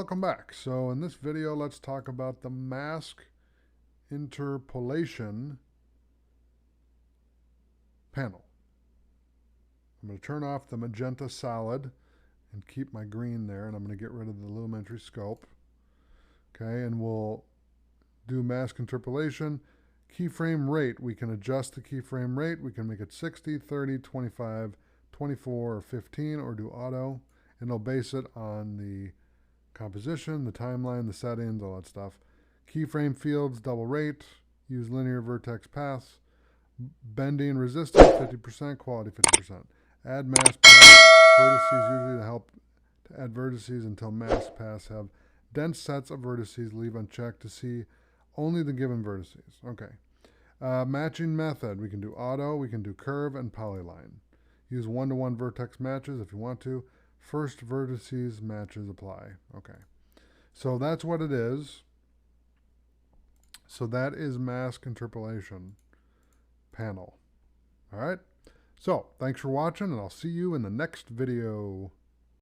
welcome back. So in this video, let's talk about the mask interpolation panel. I'm going to turn off the magenta solid and keep my green there, and I'm going to get rid of the lumetri scope. Okay, and we'll do mask interpolation. Keyframe rate, we can adjust the keyframe rate. We can make it 60, 30, 25, 24, or 15, or do auto, and it'll base it on the composition, the timeline, the settings, all that stuff. Keyframe fields, double rate, use linear vertex paths, bending resistance 50%, quality 50%. Add mask paths, vertices usually to help to add vertices until mask paths have dense sets of vertices, leave unchecked to see only the given vertices. Okay. Matching method, we can do auto, we can do curve, and polyline. Use one-to-one vertex matches if you want to. First vertices matches apply. Okay. So that's what it is. So that is mask interpolation panel. All right. So thanks for watching, and I'll see you in the next video.